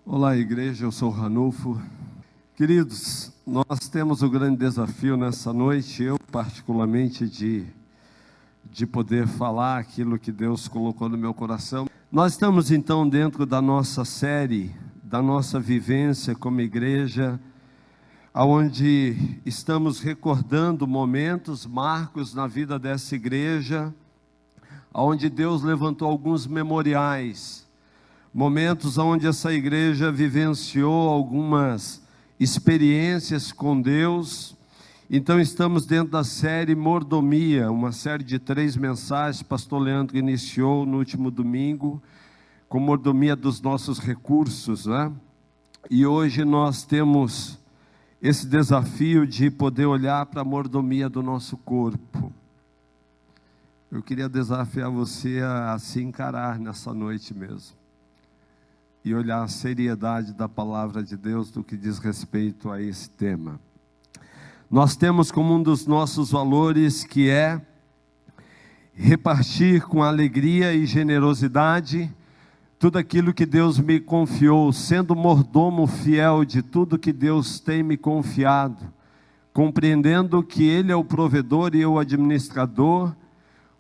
Olá, igreja, eu sou o Ranulfo. Queridos, nós temos o grande desafio nessa noite, eu particularmente, de poder falar aquilo que Deus colocou no meu coração. Nós estamos então dentro da nossa série, da nossa vivência como igreja, onde estamos recordando momentos, marcos na vida dessa igreja, onde Deus levantou alguns memoriais, momentos onde essa igreja vivenciou algumas experiências com Deus. Então estamos dentro da série Mordomia, uma série de 3 mensagens. Pastor Leandro iniciou no último domingo com mordomia dos nossos recursos, né? E hoje nós temos esse desafio de poder olhar para a mordomia do nosso corpo. Eu queria desafiar você a se encarar nessa noite mesmo e olhar a seriedade da palavra de Deus do que diz respeito a esse tema. Nós temos como um dos nossos valores que é repartir com alegria e generosidade tudo aquilo que Deus me confiou, sendo mordomo fiel de tudo que Deus tem me confiado, compreendendo que Ele é o provedor e eu o administrador.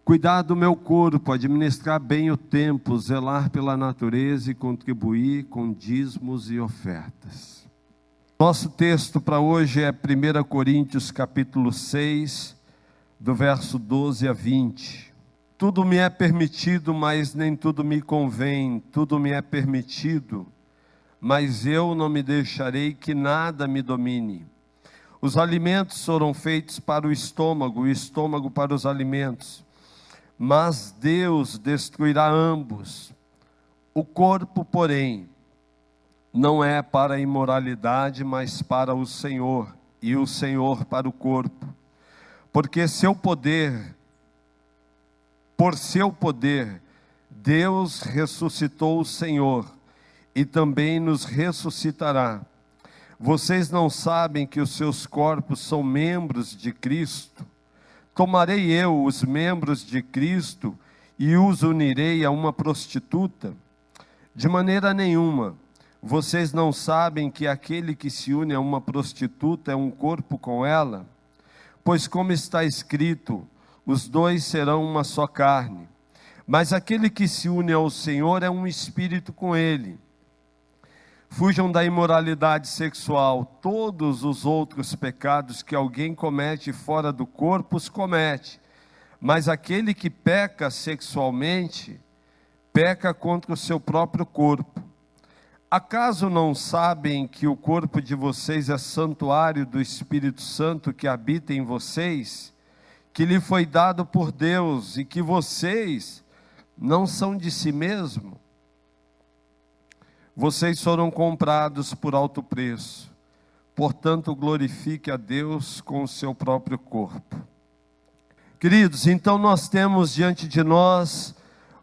Cuidar do meu corpo, administrar bem o tempo, zelar pela natureza e contribuir com dízimos e ofertas. Nosso texto para hoje é 1 Coríntios capítulo 6, do verso 12 a 20. Tudo me é permitido, mas nem tudo me convém. Tudo me é permitido, mas eu não me deixarei que nada me domine. Os alimentos foram feitos para o estômago para os alimentos. Mas Deus destruirá ambos. O corpo, porém, não é para a imoralidade, mas para o Senhor, e o Senhor para o corpo. Porque por seu poder, Deus ressuscitou o Senhor, e também nos ressuscitará. Vocês não sabem que os seus corpos são membros de Cristo? Tomarei eu os membros de Cristo e os unirei a uma prostituta? De maneira nenhuma. Vocês não sabem que aquele que se une a uma prostituta é um corpo com ela? Pois como está escrito, os dois serão uma só carne. Mas aquele que se une ao Senhor é um espírito com Ele. Fujam da imoralidade sexual. Todos os outros pecados que alguém comete fora do corpo, os comete. Mas aquele que peca sexualmente, peca contra o seu próprio corpo. Acaso não sabem que o corpo de vocês é santuário do Espírito Santo que habita em vocês, que lhe foi dado por Deus, e que vocês não são de si mesmos? Vocês foram comprados por alto preço, portanto glorifique a Deus com o seu próprio corpo. Queridos, então nós temos diante de nós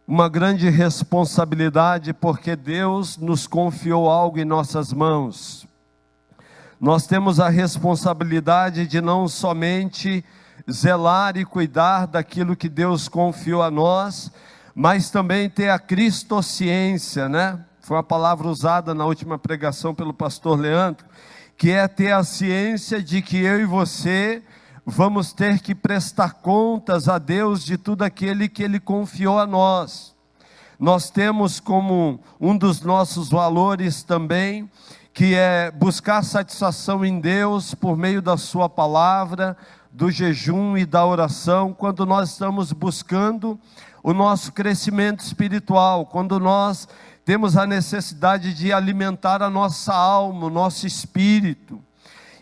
uma grande responsabilidade, porque Deus nos confiou algo em nossas mãos. Nós temos a responsabilidade de não somente zelar e cuidar daquilo que Deus confiou a nós, mas também ter a cristociência, né? Foi uma palavra usada na última pregação pelo pastor Leandro, que é ter a ciência de que eu e você vamos ter que prestar contas a Deus de tudo aquilo que Ele confiou a nós. Nós temos como um dos nossos valores também, que é buscar satisfação em Deus por meio da sua palavra, do jejum e da oração, quando nós estamos buscando o nosso crescimento espiritual, quando nós temos a necessidade de alimentar a nossa alma, o nosso espírito.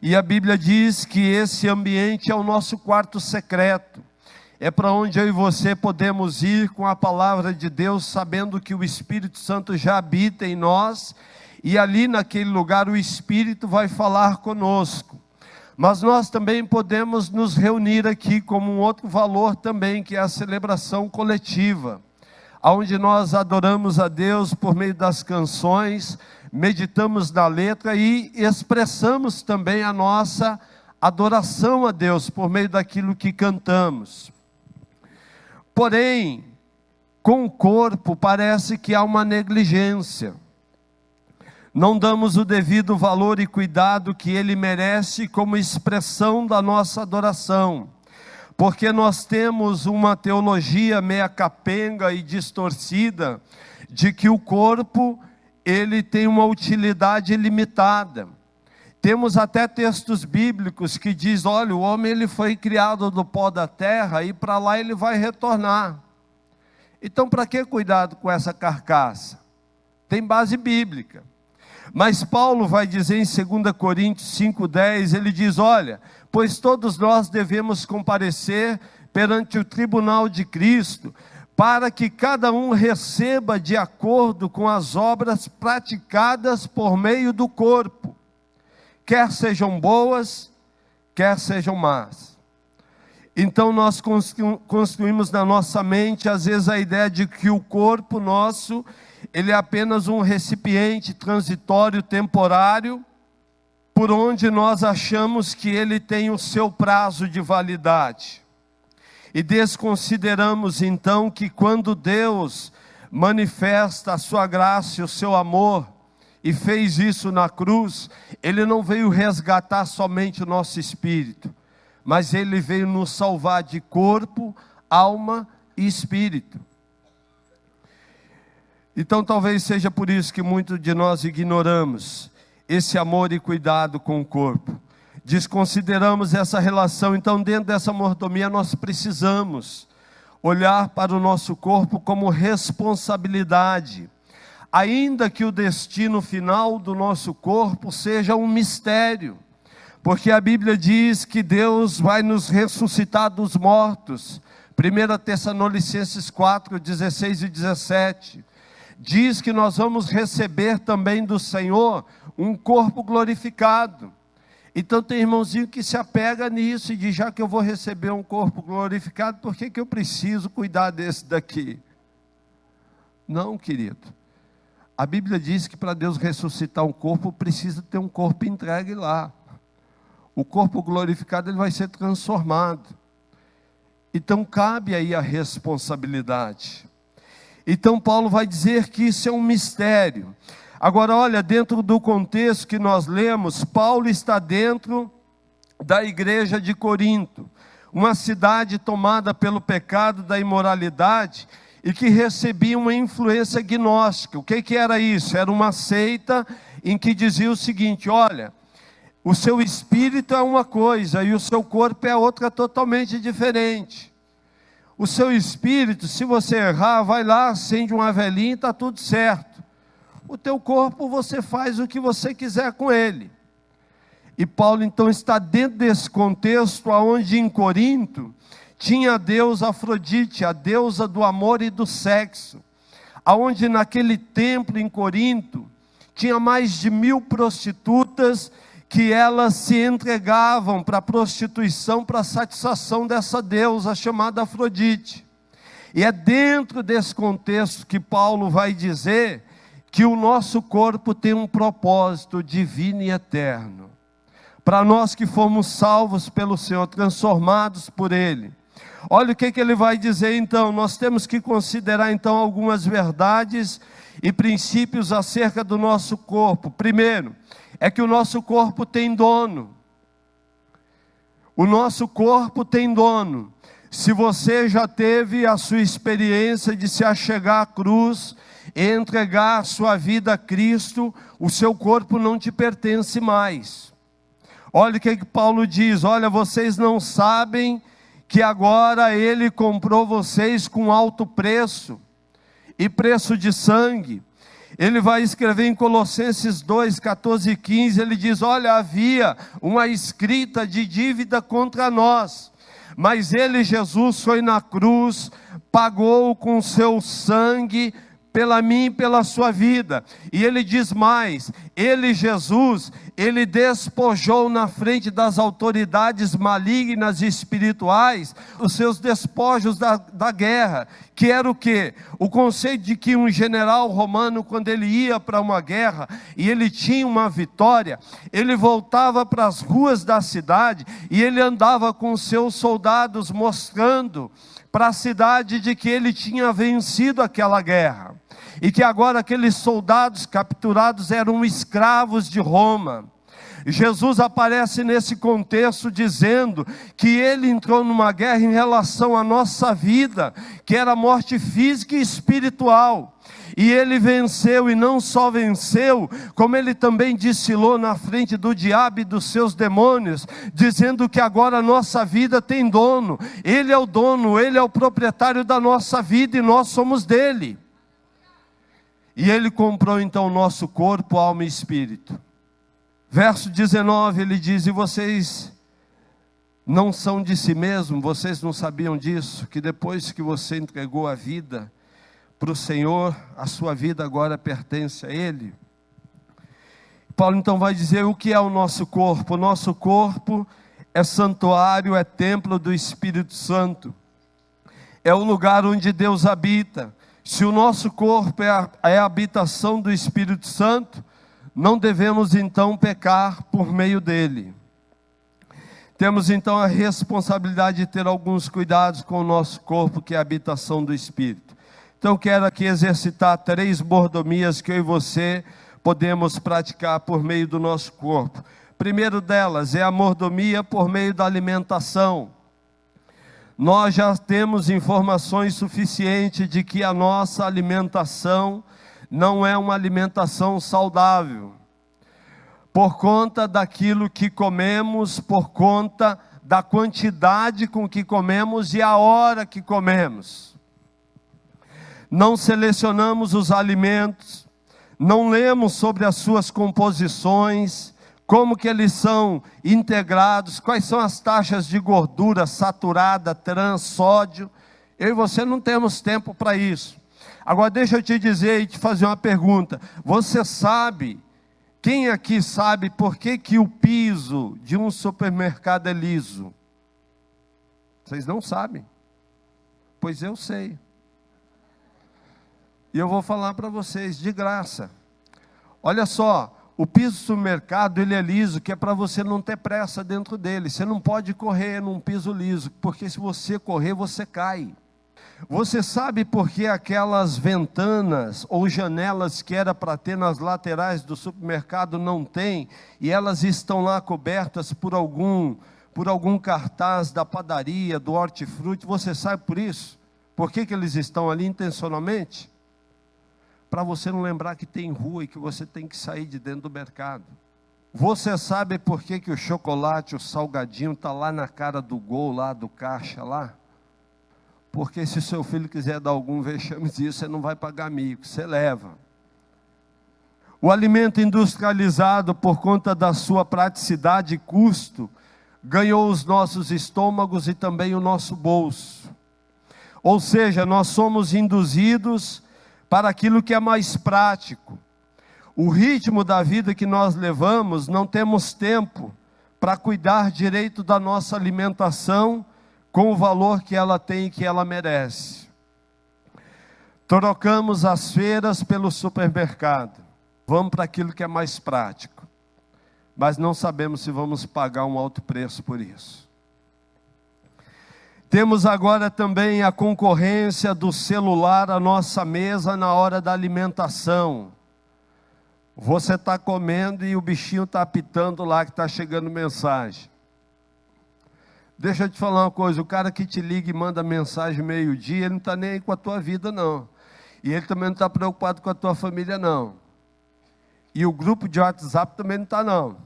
E a Bíblia diz que esse ambiente é o nosso quarto secreto. É para onde eu e você podemos ir com a palavra de Deus, sabendo que o Espírito Santo já habita em nós, e ali naquele lugar o Espírito vai falar conosco. Mas nós também podemos nos reunir aqui como um outro valor também, que é a celebração coletiva, onde nós adoramos a Deus por meio das canções, meditamos na letra e expressamos também a nossa adoração a Deus por meio daquilo que cantamos. Porém, com o corpo parece que há uma negligência. não damos o devido valor e cuidado que ele merece como expressão da nossa adoração, porque nós temos uma teologia meia capenga e distorcida, de que o corpo, ele tem uma utilidade limitada. Temos até textos bíblicos que diz, olha, o homem ele foi criado do pó da terra e para lá ele vai retornar. Então para que cuidado com essa carcaça? Tem base bíblica. Mas Paulo vai dizer em 2 Coríntios 5,10, ele diz, olha, pois todos nós devemos comparecer perante o tribunal de Cristo, para que cada um receba de acordo com as obras praticadas por meio do corpo, quer sejam boas, quer sejam más. Então nós construímos na nossa mente, às vezes, a ideia de que o corpo nosso, ele é apenas um recipiente transitório, temporário, por onde nós achamos que ele tem o seu prazo de validade. E desconsideramos então que quando Deus manifesta a sua graça e o seu amor, e fez isso na cruz, ele não veio resgatar somente o nosso espírito, mas ele veio nos salvar de corpo, alma e espírito. Então talvez seja por isso que muitos de nós ignoramos esse amor e cuidado com o corpo, desconsideramos essa relação. Então dentro dessa mordomia nós precisamos olhar para o nosso corpo como responsabilidade, ainda que o destino final do nosso corpo seja um mistério, porque a Bíblia diz que Deus vai nos ressuscitar dos mortos. 1 Tessalonicenses 4, 16 e 17, diz que nós vamos receber também do Senhor um corpo glorificado. Então tem irmãozinho que se apega nisso e diz, já que eu vou receber um corpo glorificado, por que eu preciso cuidar desse daqui? Não, querido. A Bíblia diz que para Deus ressuscitar um corpo, precisa ter um corpo entregue lá. O corpo glorificado, ele vai ser transformado. Então cabe aí a responsabilidade. Então Paulo vai dizer que isso é um mistério. Agora olha, dentro do contexto que nós lemos, Paulo está dentro da igreja de Corinto, uma cidade tomada pelo pecado da imoralidade, e que recebia uma influência gnóstica. O que era isso? Era uma seita em que dizia o seguinte, olha, o seu espírito é uma coisa e o seu corpo é outra totalmente diferente. O seu espírito, se você errar, vai lá, acende uma velhinha e está tudo certo. O teu corpo, você faz o que você quiser com ele. E Paulo então está dentro desse contexto, onde em Corinto tinha a deusa Afrodite, a deusa do amor e do sexo, aonde naquele templo em Corinto, tinha mais de 1000 prostitutas, que elas se entregavam para a prostituição, para a satisfação dessa deusa chamada Afrodite. E é dentro desse contexto que Paulo vai dizer, que o nosso corpo tem um propósito divino e eterno, para nós que fomos salvos pelo Senhor, transformados por Ele. Olha o que ele vai dizer então, nós temos que considerar então algumas verdades e princípios acerca do nosso corpo. Primeiro, é que o nosso corpo tem dono. O nosso corpo tem dono. Se você já teve a sua experiência de se achegar à cruz, e entregar sua vida a Cristo, o seu corpo não te pertence mais. Olha o que Paulo diz, olha, vocês não sabem que agora Ele comprou vocês com alto preço, e preço de sangue. Ele vai escrever em Colossenses 2, 14 e 15, ele diz, olha, havia uma escrita de dívida contra nós, mas Ele, Jesus, foi na cruz, pagou com seu sangue, pela mim e pela sua vida. E ele diz mais, ele, Jesus, ele despojou na frente das autoridades malignas e espirituais, os seus despojos da guerra, que era o quê? O conceito de que um general romano, quando ele ia para uma guerra, e ele tinha uma vitória, ele voltava para as ruas da cidade, e ele andava com seus soldados mostrando para a cidade de que ele tinha vencido aquela guerra, e que agora aqueles soldados capturados eram escravos de Roma. Jesus aparece nesse contexto dizendo que ele entrou numa guerra em relação à nossa vida, que era morte física e espiritual. E ele venceu, e não só venceu, como ele também desfilou na frente do diabo e dos seus demônios, dizendo que agora a nossa vida tem dono. Ele é o dono, ele é o proprietário da nossa vida e nós somos dele. E ele comprou então o nosso corpo, alma e espírito. Verso 19, ele diz: e vocês não são de si mesmos, vocês não sabiam disso, que depois que você entregou a vida para o Senhor, a sua vida agora pertence a Ele. Paulo então vai dizer o que é o nosso corpo. O nosso corpo é santuário, é templo do Espírito Santo, é o lugar onde Deus habita. Se o nosso corpo é a habitação do Espírito Santo, não devemos então pecar por meio dele. Temos então a responsabilidade de ter alguns cuidados com o nosso corpo, que é a habitação do Espírito. Então quero aqui exercitar 3 mordomias que eu e você podemos praticar por meio do nosso corpo. Primeiro delas é a mordomia por meio da alimentação. Nós já temos informações suficientes de que a nossa alimentação não é uma alimentação saudável, por conta daquilo que comemos, por conta da quantidade com que comemos e a hora que comemos. Não selecionamos os alimentos, não lemos sobre as suas composições, como que eles são integrados, quais são as taxas de gordura saturada, trans, sódio. Eu e você não temos tempo para isso. Agora deixa eu te dizer e te fazer uma pergunta. Você sabe, quem aqui sabe por que o piso de um supermercado é liso? Vocês não sabem? Pois eu sei. E eu vou falar para vocês de graça. Olha só, o piso do supermercado ele é liso, que é para você não ter pressa dentro dele. Você não pode correr num piso liso, porque se você correr, você cai. Você sabe por que aquelas ventanas ou janelas que era para ter nas laterais do supermercado não tem, e elas estão lá cobertas por algum cartaz da padaria, do hortifruti? Você sabe por isso? Por que eles estão ali intencionalmente? Para você não lembrar que tem rua e que você tem que sair de dentro do mercado. Você sabe por que o chocolate, o salgadinho está lá na cara do gol, lá do caixa lá? Porque se seu filho quiser dar algum vexame disso, você não vai pagar mico, você leva. O alimento industrializado, por conta da sua praticidade e custo, ganhou os nossos estômagos e também o nosso bolso. Ou seja, nós somos induzidos para aquilo que é mais prático. O ritmo da vida que nós levamos, não temos tempo para cuidar direito da nossa alimentação, com o valor que ela tem e que ela merece. Trocamos as feiras pelo supermercado. Vamos para aquilo que é mais prático. Mas não sabemos se vamos pagar um alto preço por isso. Temos agora também a concorrência do celular à nossa mesa na hora da alimentação. Você está comendo e o bichinho está apitando lá que está chegando mensagem. Deixa eu te falar uma coisa, o cara que te liga e manda mensagem meio-dia, ele não está nem aí com a tua vida não. E ele também não está preocupado com a tua família não. E o grupo de WhatsApp também não está não.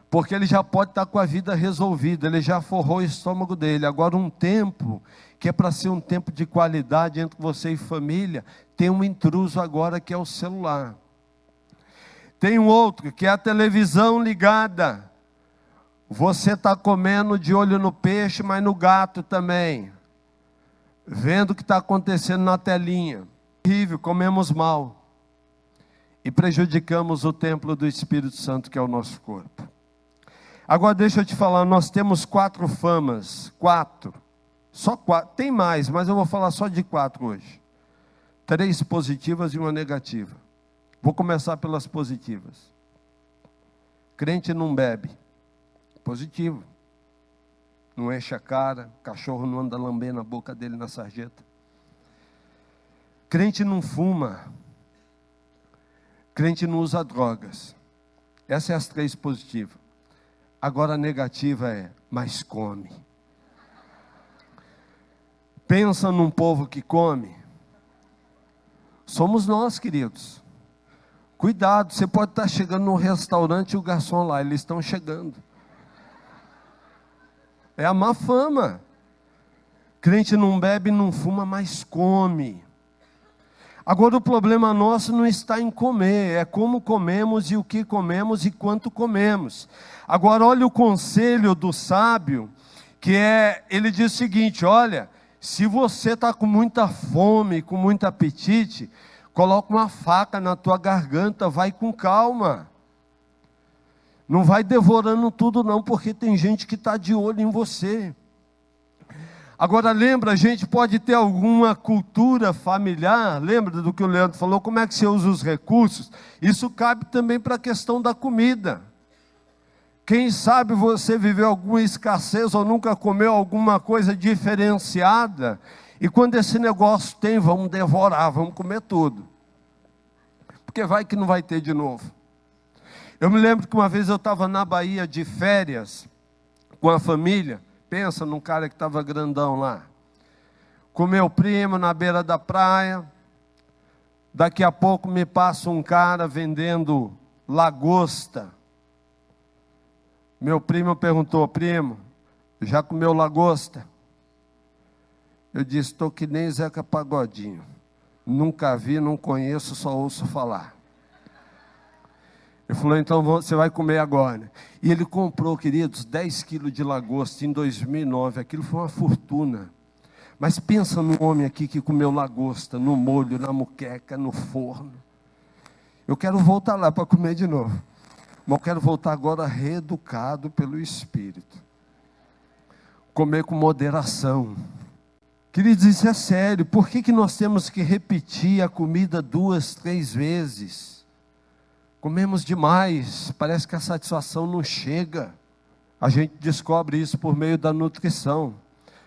Porque ele já pode estar com a vida resolvida, ele já forrou o estômago dele. Agora um tempo, que é para ser um tempo de qualidade entre você e família, tem um intruso agora que é o celular. Tem um outro, que é a televisão ligada. Você está comendo de olho no peixe, mas no gato também. Vendo o que está acontecendo na telinha. Horrível, comemos mal. E prejudicamos o templo do Espírito Santo, que é o nosso corpo. Agora deixa eu te falar, nós temos 4 famas. 4. Só 4. Tem mais, mas eu vou falar só de 4 hoje. 3 positivas e 1 negativa. Vou começar pelas positivas. Crente não bebe. Positivo. não enche a cara, o cachorro não anda lambendo a boca dele na sarjeta. Crente não fuma, crente não usa drogas. Essas são as 3 positivas. Agora a negativa é, mas come. Pensa num povo que come. Somos nós, queridos. Cuidado, você pode estar chegando num restaurante e o garçom lá, eles estão chegando. É a má fama. Crente não bebe, não fuma, mas come. Agora o problema nosso não está em comer, é como comemos e o que comemos e quanto comemos. Agora olha o conselho do sábio, ele diz o seguinte, olha, se você está com muita fome, com muito apetite, coloca uma faca na tua garganta, vai com calma. Não vai devorando tudo não, porque tem gente que está de olho em você. Agora lembra, a gente pode ter alguma cultura familiar, lembra do que o Leandro falou, como é que você usa os recursos? Isso cabe também para a questão da comida. Quem sabe você viveu alguma escassez ou nunca comeu alguma coisa diferenciada, e quando esse negócio tem, vamos devorar, vamos comer tudo. Porque vai que não vai ter de novo. Eu me lembro que uma vez eu estava na Bahia de férias, com a família. Pensa num cara que estava grandão lá. Com meu primo na beira da praia. Daqui a pouco me passa um cara vendendo lagosta. Meu primo perguntou, primo, já comeu lagosta? Eu disse, estou que nem Zeca Pagodinho. Nunca vi, não conheço, só ouço falar. Ele falou, então você vai comer agora. E ele comprou, queridos, 10 quilos de lagosta em 2009. Aquilo foi uma fortuna. Mas pensa no homem aqui que comeu lagosta, no molho, na muqueca, no forno. Eu quero voltar lá para comer de novo. Mas eu quero voltar agora reeducado pelo Espírito. Comer com moderação. Queridos, isso é sério. Por que nós temos que repetir a comida 2, 3 vezes? Comemos demais, parece que a satisfação não chega. A gente descobre isso por meio da nutrição.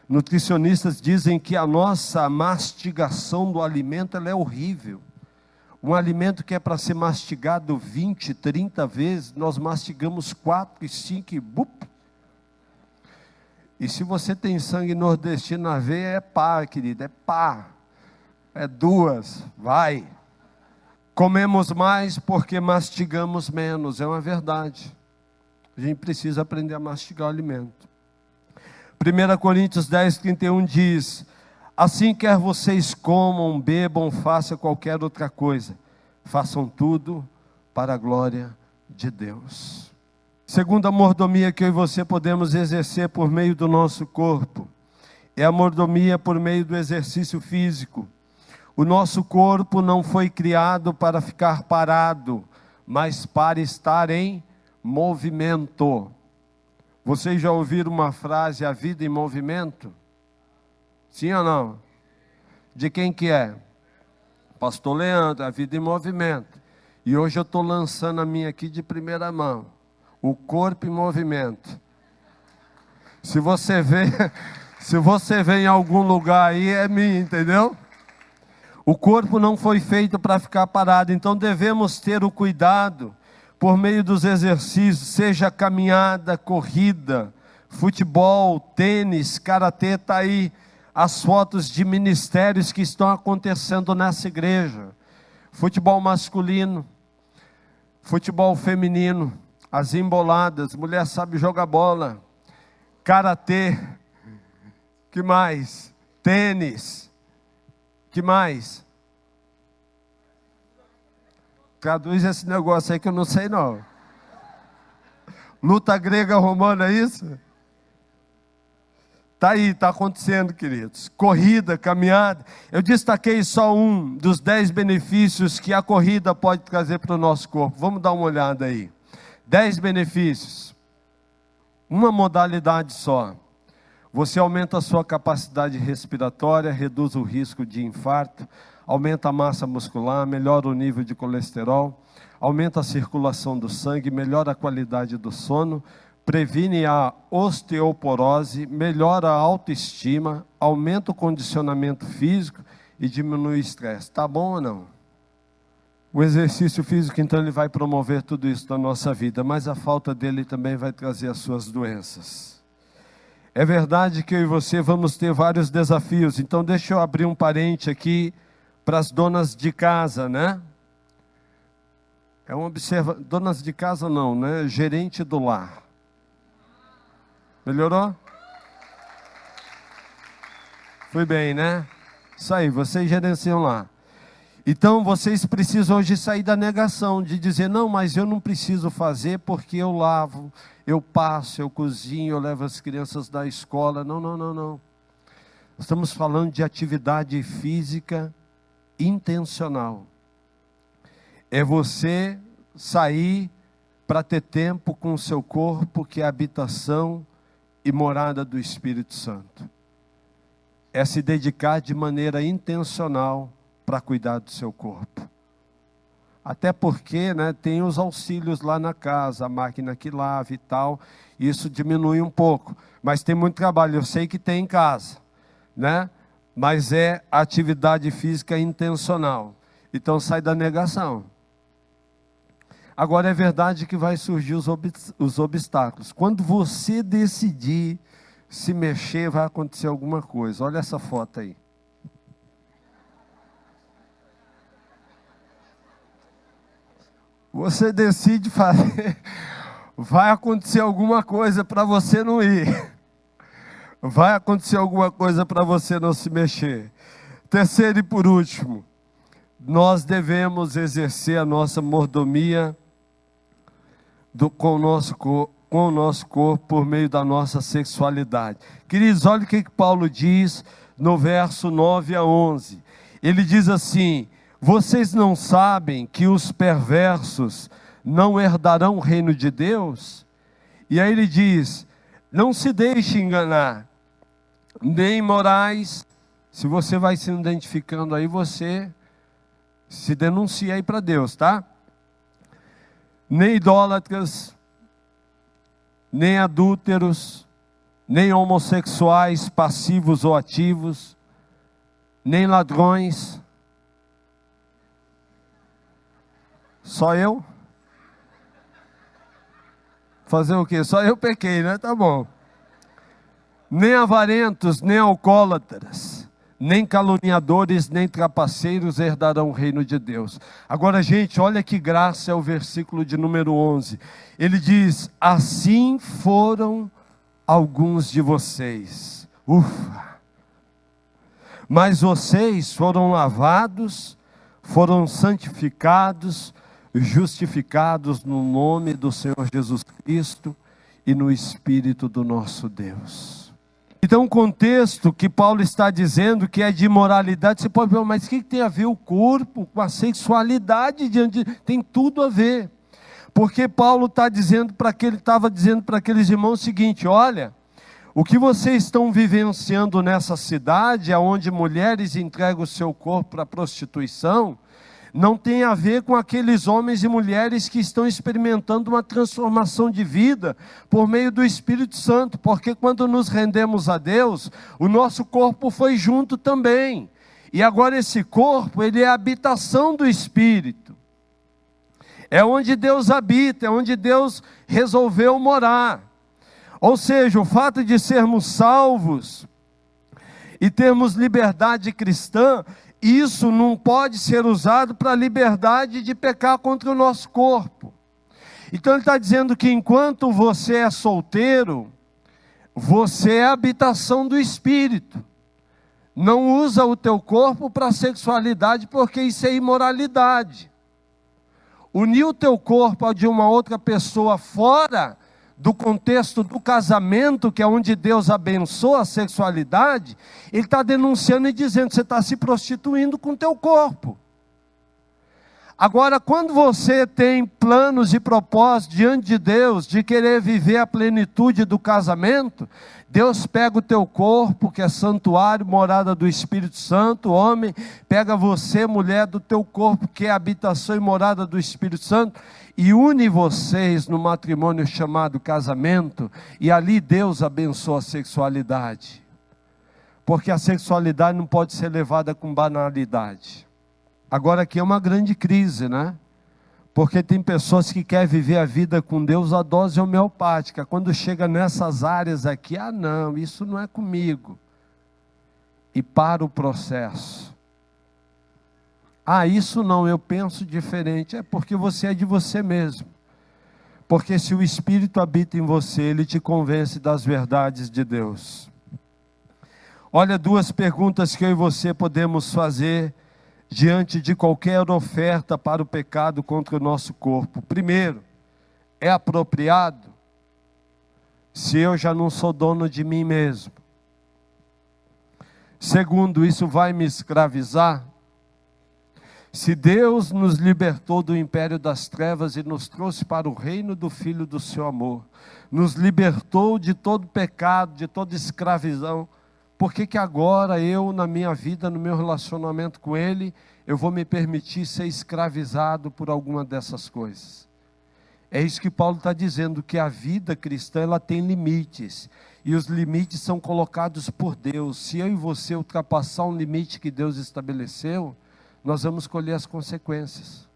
Nutricionistas dizem que a nossa mastigação do alimento ela é horrível. Um alimento que é para ser mastigado 20, 30 vezes, nós mastigamos 4 e 5 e bup. E se você tem sangue nordestino na veia, é pá, querido, é pá. É 2, vai. Comemos mais porque mastigamos menos, é uma verdade. A gente precisa aprender a mastigar o alimento. 1 Coríntios 10, 31 diz, assim quer vocês comam, bebam, façam qualquer outra coisa, façam tudo para a glória de Deus. Segunda mordomia que eu e você podemos exercer por meio do nosso corpo, é a mordomia por meio do exercício físico. O nosso corpo não foi criado para ficar parado, mas para estar em movimento. Vocês já ouviram uma frase, a vida em movimento? Sim ou não? De quem que é? Pastor Leandro, a vida em movimento. E hoje eu estou lançando a minha aqui de primeira mão. O corpo em movimento. Se você vê em algum lugar aí, é minha, entendeu? O corpo não foi feito para ficar parado, então devemos ter o cuidado, por meio dos exercícios, seja caminhada, corrida, futebol, tênis, karatê, está aí as fotos de ministérios que estão acontecendo nessa igreja. Futebol masculino, futebol feminino, as emboladas, mulher sabe jogar bola, karatê, que mais? Tênis. Que mais? Traduz esse negócio aí que eu não sei não. Luta grega romana, é isso? Está aí, está acontecendo, queridos. Corrida, caminhada. Eu destaquei só um dos 10 benefícios que a corrida pode trazer para o nosso corpo. Vamos dar uma olhada aí. 10 benefícios. Uma modalidade só. Você aumenta a sua capacidade respiratória, reduz o risco de infarto, aumenta a massa muscular, melhora o nível de colesterol, aumenta a circulação do sangue, melhora a qualidade do sono, previne a osteoporose, melhora a autoestima, aumenta o condicionamento físico e diminui o estresse. Tá bom ou não? O exercício físico, então, ele vai promover tudo isso na nossa vida, mas a falta dele também vai trazer as suas doenças. É verdade que eu e você vamos ter vários desafios, então deixa eu abrir um parente aqui para as donas de casa, né? Donas de casa não, né? Gerente do lar. Melhorou? Foi bem, né? Isso aí, vocês gerenciam lá. Então vocês precisam hoje sair da negação, de dizer, não, mas eu não preciso fazer porque eu lavo, eu passo, eu cozinho, eu levo as crianças da escola. Não, não, não, não. Estamos falando de atividade física intencional. É você sair para ter tempo com o seu corpo, que é a habitação e morada do Espírito Santo. É se dedicar de maneira intencional para cuidar do seu corpo. Até porque, né, tem os auxílios lá na casa, a máquina que lava e tal, isso diminui um pouco. Mas tem muito trabalho, eu sei que tem em casa, né? Mas é atividade física intencional. Então sai da negação. Agora é verdade que vai surgir os obstáculos. Quando você decidir se mexer, vai acontecer alguma coisa. Olha essa foto aí. Você decide fazer, vai acontecer alguma coisa para você não ir. Vai acontecer alguma coisa para você não se mexer. Terceiro e por último, nós devemos exercer a nossa mordomia com o nosso corpo por meio da nossa sexualidade. Queridos, olha o que Paulo diz no verso 9 a 11. Ele diz assim: vocês não sabem que os perversos não herdarão o reino de Deus? E aí ele diz, não se deixe enganar, nem imorais. Se você vai se identificando aí, você se denuncia aí para Deus, tá? Nem idólatras, nem adúlteros, nem homossexuais, passivos ou ativos, nem ladrões. Só eu? Fazer o quê? Só eu pequei, né? Tá bom. Nem avarentos, nem alcoólatras, nem caluniadores, nem trapaceiros herdarão o reino de Deus. Agora, gente, olha que graça é o versículo de número 11. Ele diz, assim foram alguns de vocês. Ufa! Mas vocês foram lavados, foram santificados, justificados no nome do Senhor Jesus Cristo e no Espírito do nosso Deus. Então o contexto que Paulo está dizendo que é de imoralidade, você pode ver, mas o que tem a ver o corpo com a sexualidade? Tem tudo a ver, porque Paulo estava dizendo para aqueles irmãos o seguinte, olha, o que vocês estão vivenciando nessa cidade, onde mulheres entregam o seu corpo para a prostituição, não tem a ver com aqueles homens e mulheres que estão experimentando uma transformação de vida por meio do Espírito Santo, porque quando nos rendemos a Deus, o nosso corpo foi junto também, e agora esse corpo, ele é a habitação do Espírito, é onde Deus habita, é onde Deus resolveu morar, ou seja, o fato de sermos salvos e termos liberdade cristã, isso não pode ser usado para a liberdade de pecar contra o nosso corpo. Então ele está dizendo que enquanto você é solteiro, você é a habitação do Espírito. Não usa o teu corpo para a sexualidade, porque isso é imoralidade. Unir o teu corpo ao de uma outra pessoa fora do contexto do casamento, que é onde Deus abençoa a sexualidade, ele está denunciando e dizendo, você está se prostituindo com o teu corpo. Agora, quando você tem planos e propósitos diante de Deus, de querer viver a plenitude do casamento, Deus pega o teu corpo, que é santuário, morada do Espírito Santo, homem, pega você, mulher, do teu corpo, que é habitação e morada do Espírito Santo, e une vocês no matrimônio chamado casamento, e ali Deus abençoa a sexualidade, porque a sexualidade não pode ser levada com banalidade. Agora aqui é uma grande crise, né? Porque tem pessoas que querem viver a vida com Deus a dose homeopática. Quando chega nessas áreas aqui, não, isso não é comigo. E para o processo. Isso não, eu penso diferente. É porque você é de você mesmo. Porque se o Espírito habita em você, ele te convence das verdades de Deus. Olha, duas perguntas que eu e você podemos fazer diante de qualquer oferta para o pecado contra o nosso corpo. Primeiro, é apropriado se eu já não sou dono de mim mesmo? Segundo, isso vai me escravizar? Se Deus nos libertou do império das trevas e nos trouxe para o reino do Filho do seu amor, nos libertou de todo pecado, de toda escravidão, por que agora eu, na minha vida, no meu relacionamento com Ele, eu vou me permitir ser escravizado por alguma dessas coisas? É isso que Paulo está dizendo, que a vida cristã, ela tem limites, e os limites são colocados por Deus. Se eu e você ultrapassar um limite que Deus estabeleceu, nós vamos colher as consequências.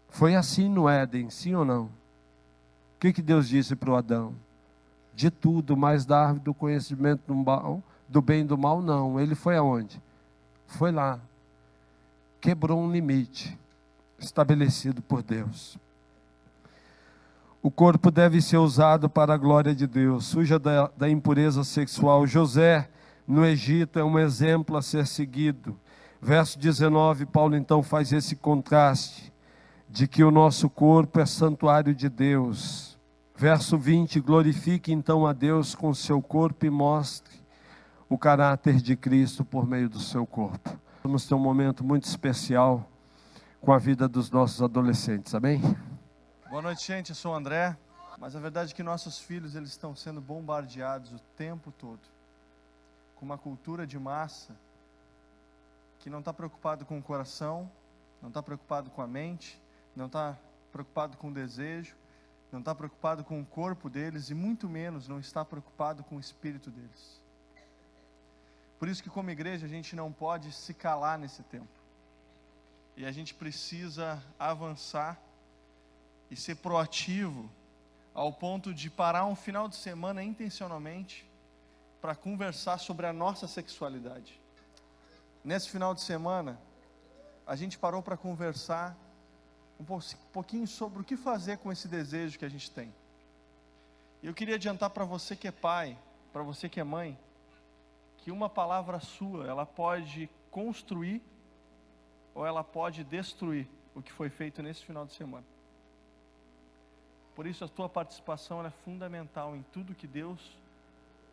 Foi assim no Éden, sim ou não? O que Deus disse para o Adão? De tudo, mas da árvore do conhecimento do bem e do mal, não. Ele foi aonde? Foi lá. Quebrou um limite estabelecido por Deus. O corpo deve ser usado para a glória de Deus, suja da impureza sexual. José, no Egito, é um exemplo a ser seguido. Verso 19, Paulo então faz esse contraste, de que o nosso corpo é santuário de Deus. Verso 20, glorifique então a Deus com o seu corpo e mostre o caráter de Cristo por meio do seu corpo. Vamos ter um momento muito especial com a vida dos nossos adolescentes, amém? Boa noite, gente, eu sou o André, mas a verdade é que nossos filhos, eles estão sendo bombardeados o tempo todo, com uma cultura de massa, que não está preocupado com o coração, não está preocupado com a mente, não está preocupado com o desejo, não está preocupado com o corpo deles e muito menos não está preocupado com o espírito deles. Por isso que como igreja a gente não pode se calar nesse tempo. E a gente precisa avançar e ser proativo ao ponto de parar um final de semana intencionalmente para conversar sobre a nossa sexualidade. Nesse final de semana, a gente parou para conversar um pouquinho sobre o que fazer com esse desejo que a gente tem. E eu queria adiantar para você que é pai, para você que é mãe, que uma palavra sua, ela pode construir ou ela pode destruir o que foi feito nesse final de semana. Por isso a tua participação é fundamental em tudo que Deus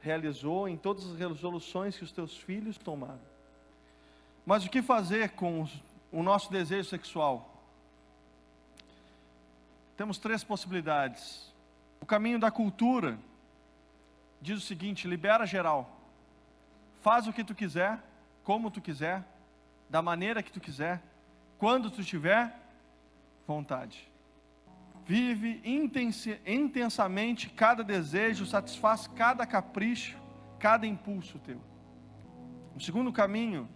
realizou, em todas as resoluções que os teus filhos tomaram. Mas o que fazer com o nosso desejo sexual? Temos três possibilidades. O caminho da cultura diz o seguinte: libera geral. Faz o que tu quiser, como tu quiser, da maneira que tu quiser, quando tu tiver vontade. Vive intensamente cada desejo, satisfaz cada capricho, cada impulso teu. O segundo caminho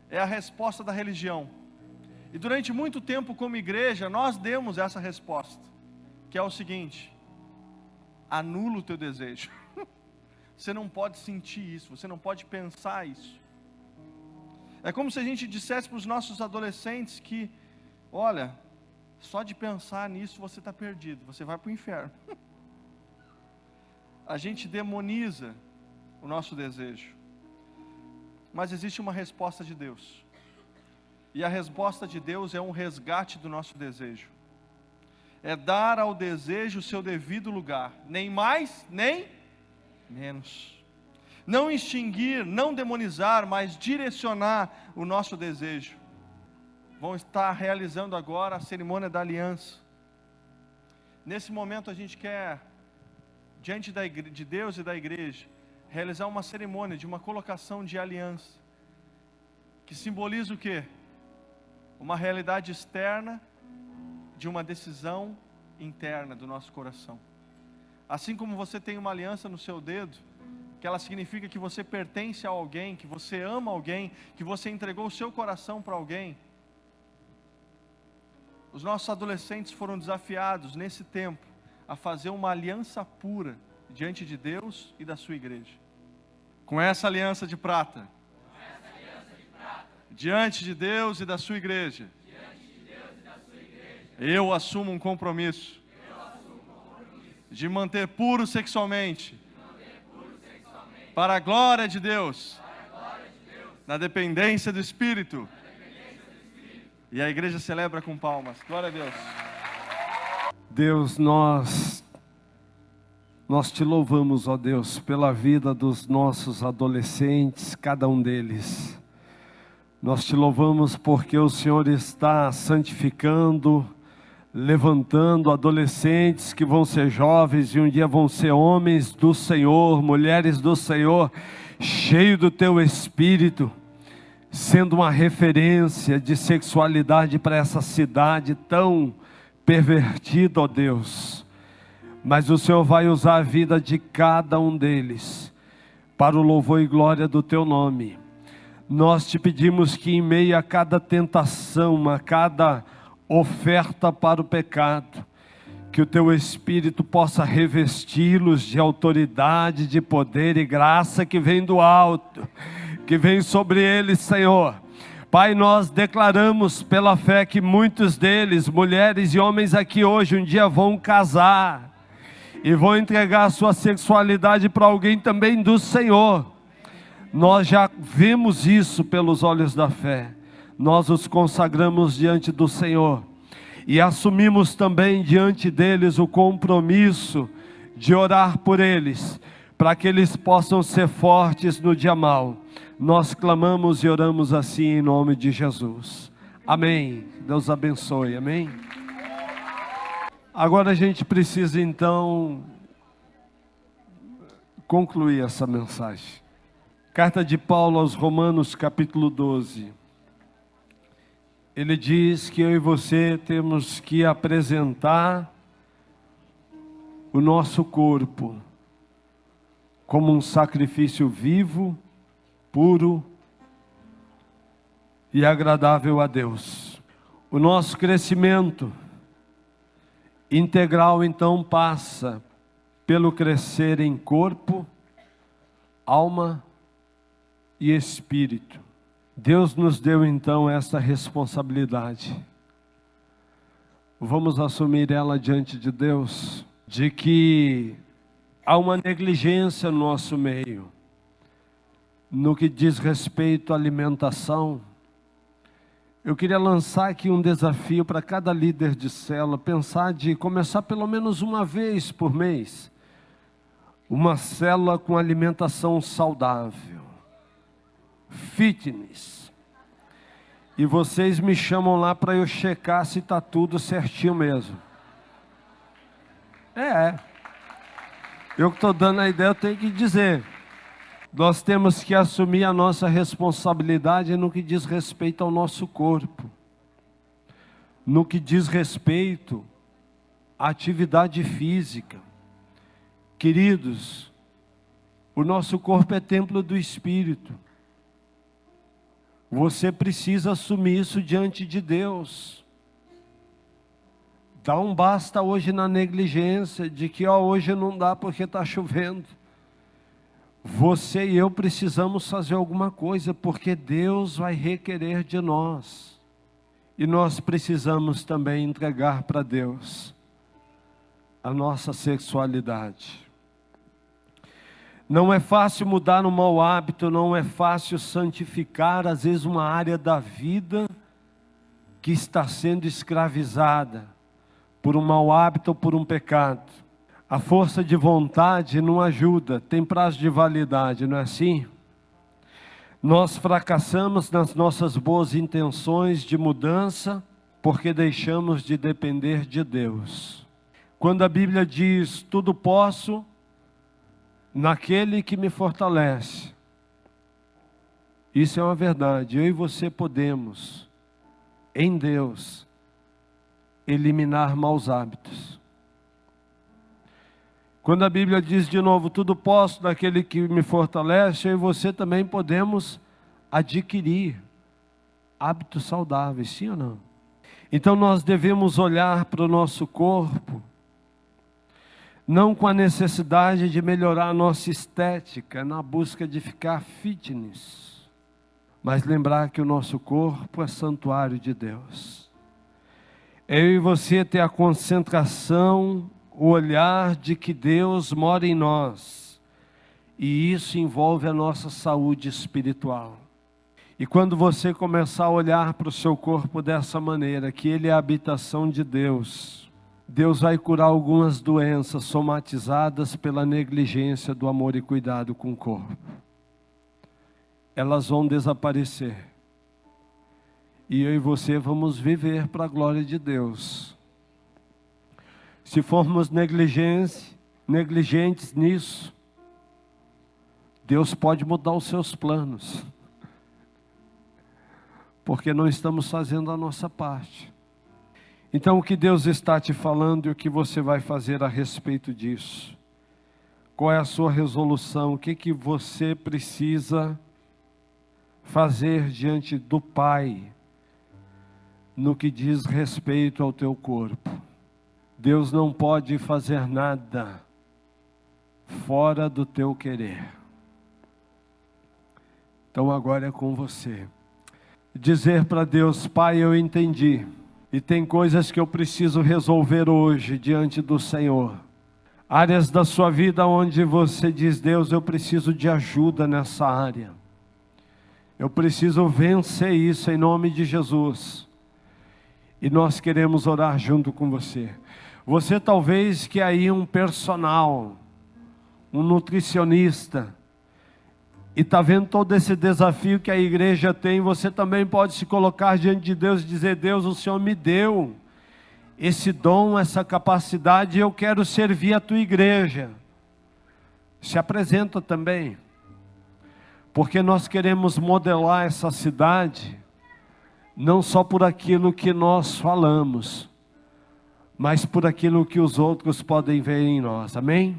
é a resposta da religião. E durante muito tempo como igreja, nós demos essa resposta, que é o seguinte: anula o teu desejo. Você não pode sentir isso, você não pode pensar isso. É como se a gente dissesse para os nossos adolescentes que, olha, só de pensar nisso você está perdido, você vai para o inferno. A gente demoniza o nosso desejo. Mas existe uma resposta de Deus. E a resposta de Deus é um resgate do nosso desejo. É dar ao desejo o seu devido lugar, nem mais, nem menos. Não extinguir, não demonizar, mas direcionar o nosso desejo. vão estar realizando agora a cerimônia da aliança. Nesse momento a gente quer, diante de Deus e da igreja, realizar uma cerimônia de uma colocação de aliança, que simboliza o quê? Uma realidade externa de uma decisão interna do nosso coração. Assim como você tem uma aliança no seu dedo, que ela significa que você pertence a alguém, que você ama alguém, que você entregou o seu coração para alguém. Os nossos adolescentes foram desafiados nesse tempo a fazer uma aliança pura diante de Deus e da sua igreja. Com essa aliança de prata, diante de Deus e da sua igreja, eu assumo um compromisso de manter puro sexualmente, para a glória de Deus, na dependência do Espírito. E a igreja celebra com palmas. Glória a Deus. Deus, nós te louvamos, ó Deus, pela vida dos nossos adolescentes, cada um deles. Nós te louvamos porque o Senhor está santificando, levantando adolescentes que vão ser jovens e um dia vão ser homens do Senhor, mulheres do Senhor, cheio do teu Espírito, sendo uma referência de sexualidade para essa cidade tão pervertida, ó Deus. Mas o Senhor vai usar a vida de cada um deles para o louvor e glória do teu nome. Nós te pedimos que em meio a cada tentação, a cada oferta para o pecado, que o teu Espírito possa revesti-los de autoridade, de poder e graça que vem do alto, que vem sobre eles, Senhor. Pai, nós declaramos pela fé que muitos deles, mulheres e homens aqui hoje, um dia vão casar e vão entregar a sua sexualidade para alguém também do Senhor. Nós já vemos isso pelos olhos da fé. Nós os consagramos diante do Senhor e assumimos também diante deles o compromisso de orar por eles, para que eles possam ser fortes no dia mau. Nós clamamos e oramos assim em nome de Jesus. Amém. Deus abençoe. Amém. Agora a gente precisa então concluir essa mensagem. Carta de Paulo aos Romanos, capítulo 12. Ele diz que eu e você temos que apresentar o nosso corpo como um sacrifício vivo, puro e agradável a Deus. O nosso crescimento integral então passa pelo crescer em corpo, alma e espírito. Deus nos deu então essa responsabilidade. Vamos assumir ela diante de Deus, de que há uma negligência no nosso meio, no que diz respeito à alimentação. Eu queria lançar aqui um desafio para cada líder de célula, pensar de começar pelo menos uma vez por mês, uma célula com alimentação saudável, fitness. E vocês me chamam lá para eu checar se está tudo certinho mesmo. Eu que estou dando a ideia, eu tenho que dizer. Nós temos que assumir a nossa responsabilidade no que diz respeito ao nosso corpo, no que diz respeito à atividade física. Queridos, o nosso corpo é templo do Espírito. Você precisa assumir isso diante de Deus. Dá um basta hoje na negligência de que hoje não dá porque está chovendo. Você e eu precisamos fazer alguma coisa, porque Deus vai requerer de nós. E nós precisamos também entregar para Deus a nossa sexualidade. Não é fácil mudar um mau hábito, não é fácil santificar, às vezes, uma área da vida que está sendo escravizada por um mau hábito ou por um pecado. A força de vontade não ajuda, tem prazo de validade, não é assim? Nós fracassamos nas nossas boas intenções de mudança porque deixamos de depender de Deus. Quando a Bíblia diz, tudo posso naquele que me fortalece, isso é uma verdade. Eu e você podemos, em Deus, eliminar maus hábitos. Quando a Bíblia diz de novo, tudo posso naquele que me fortalece, eu e você também podemos adquirir hábitos saudáveis, sim ou não? Então nós devemos olhar para o nosso corpo, não com a necessidade de melhorar a nossa estética, na busca de ficar fitness, mas lembrar que o nosso corpo é santuário de Deus. Eu e você ter a concentração, o olhar de que Deus mora em nós, e isso envolve a nossa saúde espiritual. E quando você começar a olhar para o seu corpo dessa maneira, que ele é a habitação de Deus, Deus vai curar algumas doenças somatizadas pela negligência do amor e cuidado com o corpo. Elas vão desaparecer. E eu e você vamos viver para a glória de Deus. Se formos negligentes nisso, Deus pode mudar os seus planos. Porque não estamos fazendo a nossa parte. Então o que Deus está te falando e o que você vai fazer a respeito disso? Qual é a sua resolução? O que você precisa fazer diante do Pai no que diz respeito ao teu corpo? Deus não pode fazer nada fora do teu querer. Então agora é com você. Dizer para Deus, Pai, eu entendi. E tem coisas que eu preciso resolver hoje diante do Senhor. Áreas da sua vida onde você diz, Deus, eu preciso de ajuda nessa área. Eu preciso vencer isso em nome de Jesus. E nós queremos orar junto com você. Você talvez que aí um personal, um nutricionista, e está vendo todo esse desafio que a igreja tem, você também pode se colocar diante de Deus e dizer, Deus, o Senhor me deu esse dom, essa capacidade, e eu quero servir a tua igreja. Se apresenta também, porque nós queremos modelar essa cidade, não só por aquilo que nós falamos, mas por aquilo que os outros podem ver em nós, amém?